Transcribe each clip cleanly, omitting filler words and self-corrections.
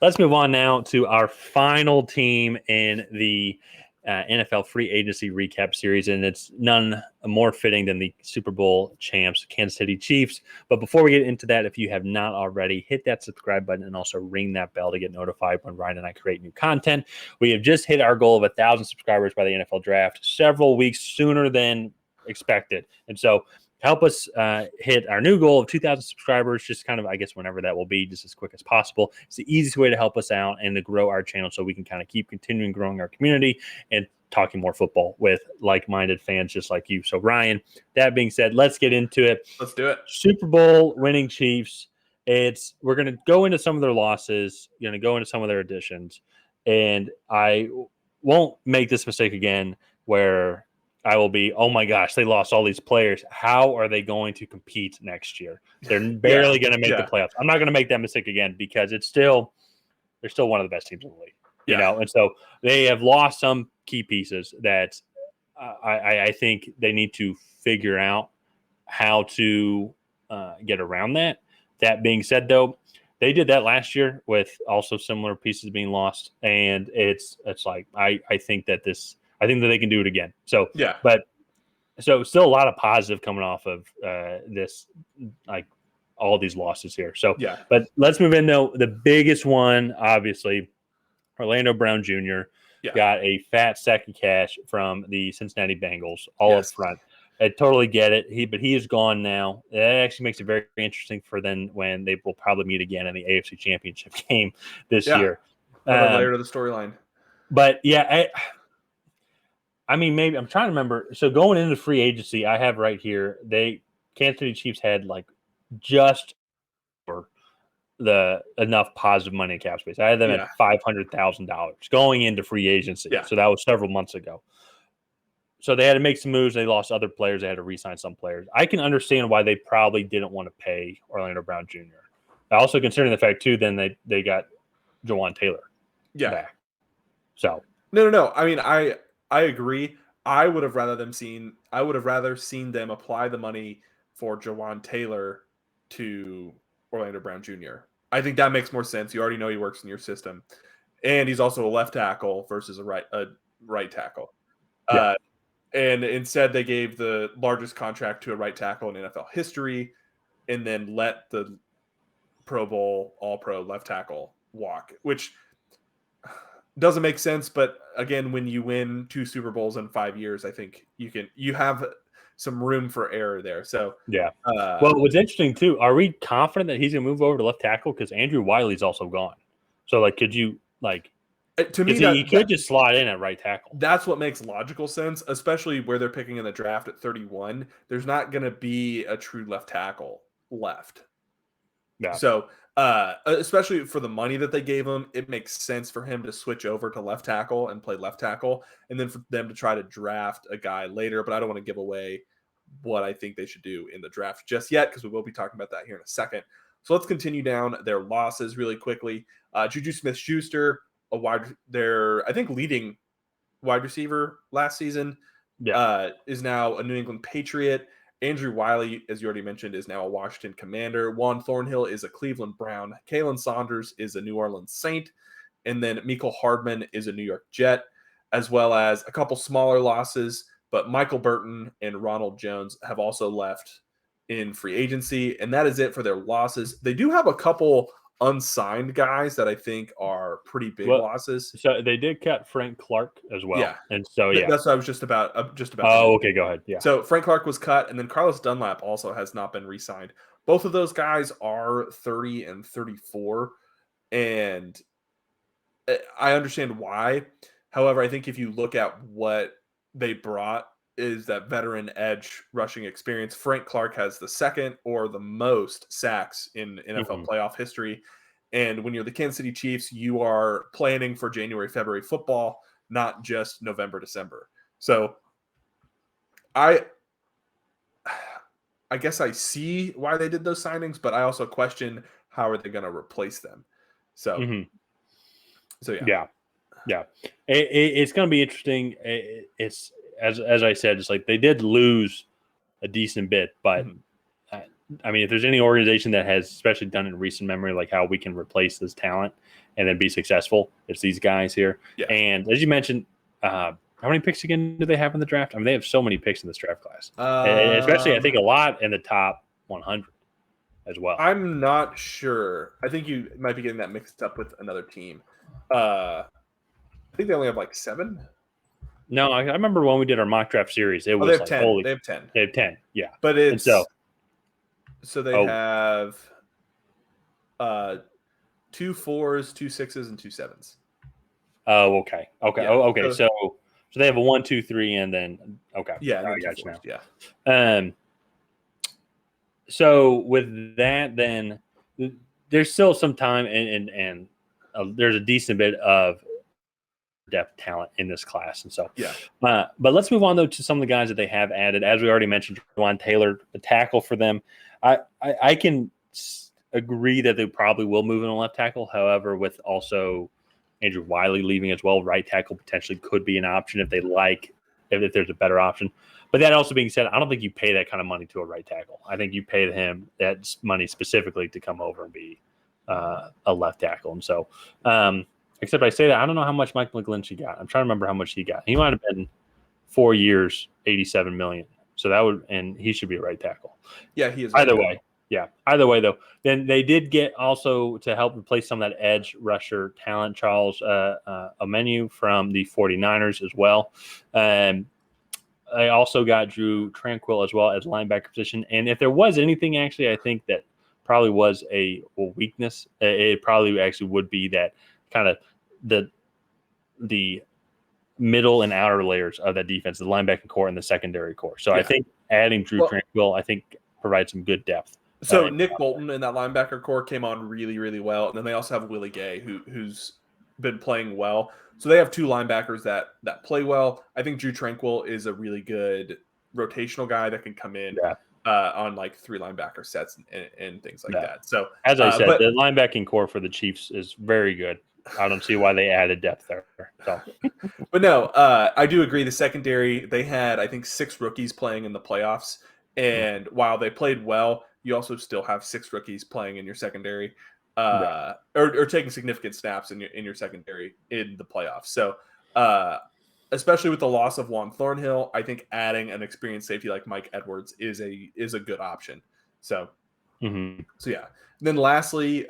let's move on now to our final team in the NFL free agency recap series, and it's none more fitting than the Super Bowl champs, Kansas City Chiefs. But before we get into that, if you have not already, hit that subscribe button and also ring that bell to get notified when Ryan and I create new content. We have just hit our goal of 1,000 subscribers by the NFL draft several weeks sooner than expected. And so help us hit our new goal of 2,000 subscribers, just kind of, I guess, whenever that will be, just as quick as possible. It's the easiest way to help us out and to grow our channel so we can kind of keep continuing growing our community and talking more football with like-minded fans just like you. So, Ryan, that being said, let's get into it. Let's do it. Super Bowl winning Chiefs. We're going to go into some of their losses, going to go into some of their additions, and I won't make this mistake again where I will be, oh my gosh, they lost all these players. How are they going to compete next year? They're barely going to make the playoffs. I'm not going to make that mistake again because they're still one of the best teams in the league, you know? And so they have lost some key pieces that I think they need to figure out how to get around that. That being said, though, they did that last year with also similar pieces being lost. And it's like, I think that they can do it again. So, so still a lot of positive coming off of this, like all these losses here. So, but let's move into the biggest one, obviously. Orlando Brown Jr. got a fat sack of cash from the Cincinnati Bengals all up front. I totally get it. But he is gone now. That actually makes it very interesting for then when they will probably meet again in the AFC Championship game this year. Another layer to the storyline. But I mean, maybe I'm trying to remember. So going into free agency, I have right here, Kansas City Chiefs had like just enough positive money in cap space. I had them at $500,000 going into free agency. So that was several months ago. So they had to make some moves. They lost other players. They had to re-sign some players. I can understand why they probably didn't want to pay Orlando Brown Jr. I also considering the fact too, then they got Jawaan Taylor back. So no. I mean, I agree. I would have rather seen them apply the money for Jawaan Taylor to Orlando Brown Jr. I think that makes more sense. You already know he works in your system, and he's also a left tackle versus a right tackle. And instead, they gave the largest contract to a right tackle in NFL history, and then let the Pro Bowl All-Pro left tackle walk, which doesn't make sense. But again, when you win 2 Super Bowls in 5 years, I think you have some room for error there. So well, what's interesting too, are we confident that he's gonna move over to left tackle? Because Andrew Wiley's also gone. So like, could you like? To me, he could just slide in at right tackle. That's what makes logical sense, especially where they're picking in the draft at 31. There's not going to be a true left tackle left. So, especially for the money that they gave him, it makes sense for him to switch over to left tackle and play left tackle, and then for them to try to draft a guy later. But I don't want to give away what I think they should do in the draft just yet, because we will be talking about that here in a second. So let's continue down their losses really quickly. Juju Smith-Schuster, their, I think, leading wide receiver last season, is now a New England Patriot. Andrew Wiley, as you already mentioned, is now a Washington Commander. Juan Thornhill is a Cleveland Brown. Kalen Saunders is a New Orleans Saint. And then Mecole Hardman is a New York Jet, as well as a couple smaller losses. But Michael Burton and Ronald Jones have also left in free agency. And that is it for their losses. They do have a couple unsigned guys that I think are pretty big losses. So they did cut Frank Clark as well. And so that's what I was just about. Oh, okay, go ahead. So Frank Clark was cut, and then Carlos Dunlap also has not been re-signed. Both of those guys are 30 and 34, and I understand why. However, I think if you look at what they brought, is that veteran edge rushing experience. Frank Clark has the second or the most sacks in NFL playoff history. And when you're the Kansas City Chiefs, you are planning for January, February football, not just November, December. So I guess I see why they did those signings, but I also question how are they going to replace them. So, it's going to be interesting. It's as I said, it's like they did lose a decent bit, but I mean, if there's any organization that has especially done it in recent memory, like how we can replace this talent and then be successful, it's these guys here. Yeah. And as you mentioned, how many picks again do they have in the draft? I mean, they have so many picks in this draft class, especially I think a lot in the top 100 as well. I'm not sure. I think you might be getting that mixed up with another team. I think they only have like 7. No, I remember when we did our mock draft series, it was they have like 10. holy. They have 10. They have 10, yeah. But it's so they Oh. have 2 4s, 2 6s, and 2 7s. Oh, okay. Okay. Yeah. Oh, okay. So they have a 1, 2, 3, and then okay. Yeah, I got you 4s, now. Yeah. So with that, then there's still some time, and there's a decent bit of depth talent in this class, and so yeah. But let's move on though to some of the guys that they have added. As we already mentioned, Jawaan Taylor, the tackle for them. I can agree that they probably will move in a left tackle. However, with also Andrew Wiley leaving as well, right tackle potentially could be an option if they if there's a better option. But that also being said, I don't think you pay that kind of money to a right tackle. I think you pay him that money specifically to come over and be a left tackle. And so, except I say that, I don't know how much Mike McGlinchey got. I'm trying to remember how much he got. He might have been 4 years, $87 million. So that would, and he should be a right tackle. Yeah, he is. Either way. Yeah. Either way, though, then they did get also to help replace some of that edge rusher talent, Charles Omenihu from the 49ers as well. I also got Drue Tranquill as well as linebacker position. And if there was anything, actually, I think that probably was a weakness. It probably actually would be that kind of the middle and outer layers of that defense, the linebacking core and the secondary core. So I think adding Drue Tranquill, I think, provides some good depth. So Nick Bolton in that linebacker core came on really, really well. And then they also have Willie Gay, who's been playing well. So they have 2 linebackers that play well. I think Drue Tranquill is a really good rotational guy that can come in on like 3 linebacker sets and things like that. So as I said, the linebacking core for the Chiefs is very good. I don't see why they added depth there. So. But no, I do agree. The secondary, they had, I think, 6 rookies playing in the playoffs. And while they played well, you also still have 6 rookies playing in your secondary, or taking significant snaps in your secondary in the playoffs. So, especially with the loss of Juan Thornhill, I think adding an experienced safety like Mike Edwards is a good option. So, so yeah. And then lastly,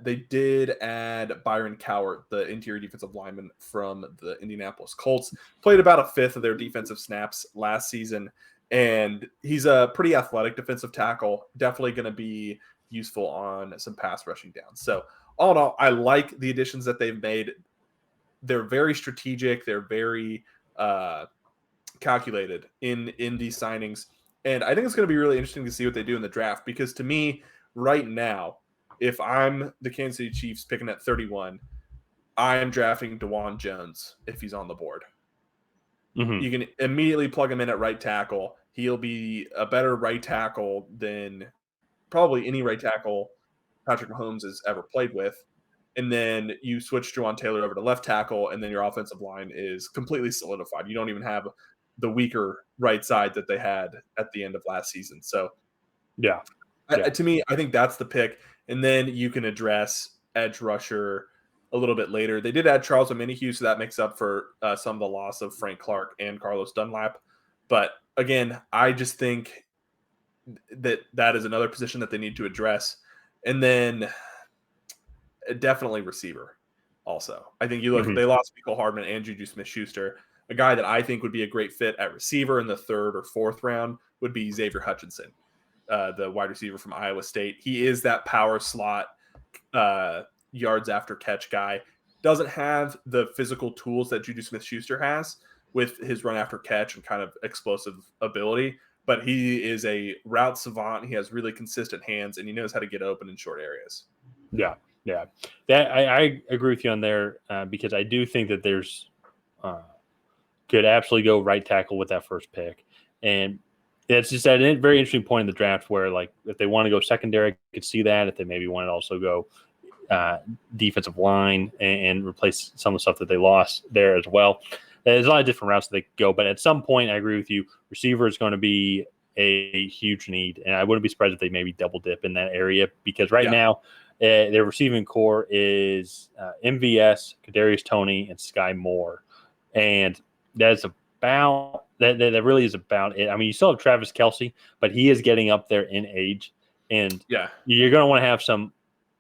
they did add Byron Cowart, the interior defensive lineman from the Indianapolis Colts. Played about a 5th of their defensive snaps last season. And he's a pretty athletic defensive tackle, definitely going to be useful on some pass rushing downs. So all in all, I like the additions that they've made. They're very strategic. They're very calculated in these signings. And I think it's going to be really interesting to see what they do in the draft, because to me right now, if I'm the Kansas City Chiefs picking at 31, I'm drafting DeJuan Jones if he's on the board. You can immediately plug him in at right tackle. He'll be a better right tackle than probably any right tackle Patrick Mahomes has ever played with. And then you switch Jawaan Taylor over to left tackle, and then your offensive line is completely solidified. You don't even have the weaker right side that they had at the end of last season. So, to me, I think that's the pick. And then you can address edge rusher a little bit later. They did add Charles Omenihu, so that makes up for some of the loss of Frank Clark and Carlos Dunlap. But again, I just think that is another position that they need to address. And then definitely receiver also. I think you look, they lost Michael Hardman and Juju Smith-Schuster. A guy that I think would be a great fit at receiver in the 3rd or 4th round would be Xavier Hutchinson, the wide receiver from Iowa State. He is that power slot yards after catch guy. Doesn't have the physical tools that Juju Smith-Schuster has with his run after catch and kind of explosive ability, but he is a route savant. He has really consistent hands, and he knows how to get open in short areas. Yeah. That I agree with you on there, because I do think that there's could absolutely go right tackle with that first pick. And it's just at a very interesting point in the draft where, like, if they want to go secondary, I could see that. If they maybe want to also go defensive line and replace some of the stuff that they lost there as well. There's a lot of different routes that they could go, but at some point, I agree with you. Receiver is going to be a huge need, and I wouldn't be surprised if they maybe double dip in that area because right Yeah. now their receiving core is MVS, Kadarius Toney, and Sky Moore, and that's about that really is about it. I mean, you still have Travis Kelce, but he is getting up there in age, and Yeah. you're going to want to have some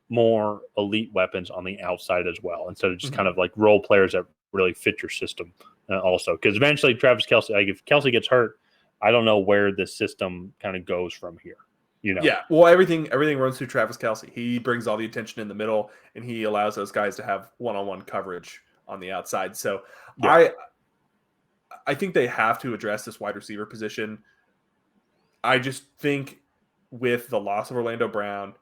more elite weapons on the outside as well, instead of just kind of like role players that really fit your system also. Because eventually Travis Kelce, like if Kelce gets hurt, I don't know where the system kind of goes from here. You know? Yeah. Well, everything runs through Travis Kelce. He brings all the attention in the middle, and he allows those guys to have one-on-one coverage on the outside. So Yeah. I think they have to address this wide receiver position. I just think with the loss of Orlando Brown,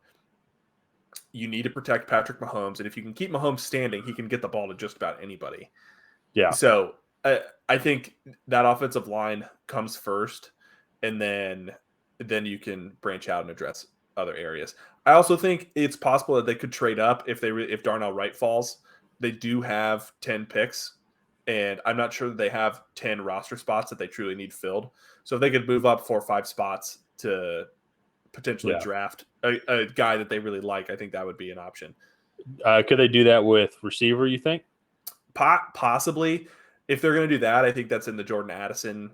you need to protect Patrick Mahomes, and if you can keep Mahomes standing, he can get the ball to just about anybody. Yeah. So I think that offensive line comes first, and then you can branch out and address other areas. I also think it's possible that they could trade up if Darnell Wright falls. They do have 10 picks, and I'm not sure that they have 10 roster spots that they truly need filled. So if they could move up 4 or 5 spots to potentially draft a guy that they really like, I think that would be an option. Could they do that with receiver, you think? Possibly. If they're going to do that, I think that's in the Jordan Addison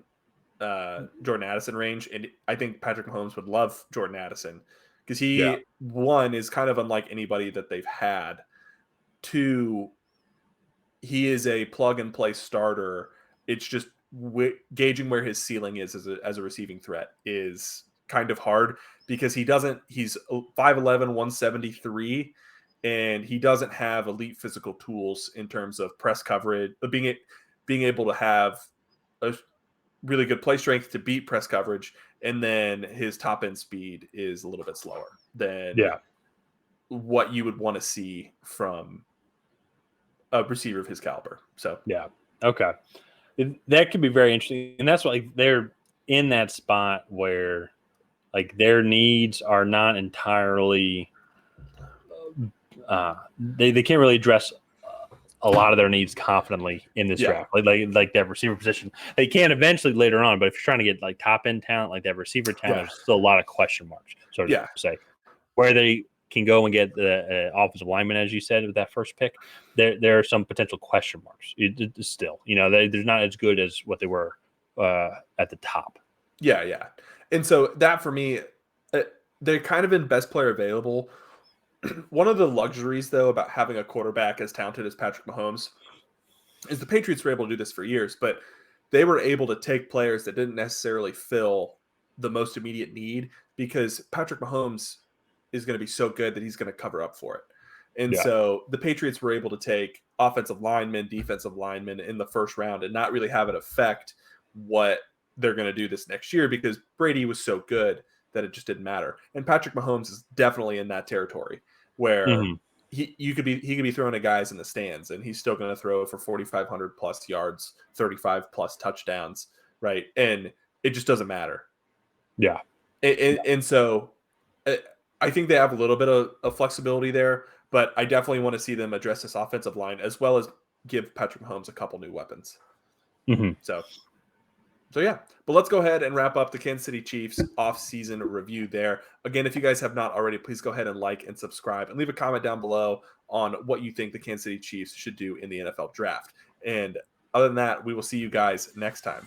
range, and I think Patrick Mahomes would love Jordan Addison because he one is kind of unlike anybody that they've had. 2, he is a plug and play starter. It's just gauging where his ceiling is as a receiving threat is kind of hard because he's 5'11", 173, and he doesn't have elite physical tools in terms of press coverage, being able to have a really good play strength to beat press coverage, and then his top end speed is a little bit slower than what you would want to see from a receiver of his caliber. So okay, that could be very interesting, and that's why like, they're in that spot where like their needs are not entirely they can't really address a lot of their needs confidently in this draft. Like that receiver position, they can eventually later on, but if you're trying to get like top end talent, like that receiver talent, there's still a lot of question marks. So to say where they can go and get the offensive lineman, as you said, with that first pick, there are some potential question marks. Still, they're not as good as what they were at the top. Yeah. And so that for me, they're kind of in best player available. One of the luxuries, though, about having a quarterback as talented as Patrick Mahomes is the Patriots were able to do this for years, but they were able to take players that didn't necessarily fill the most immediate need because Patrick Mahomes is going to be so good that he's going to cover up for it. And so the Patriots were able to take offensive linemen, defensive linemen in the first round and not really have it affect what they're going to do this next year because Brady was so good that it just didn't matter. And Patrick Mahomes is definitely in that territory where he could be throwing at guys in the stands and he's still going to throw for 4,500 plus yards, 35 plus touchdowns, right? And it just doesn't matter. Yeah. And so I think they have a little bit of flexibility there, but I definitely want to see them address this offensive line as well as give Patrick Mahomes a couple new weapons. So yeah, but let's go ahead and wrap up the Kansas City Chiefs off-season review there. Again, if you guys have not already, please go ahead and like and subscribe and leave a comment down below on what you think the Kansas City Chiefs should do in the NFL draft. And other than that, we will see you guys next time.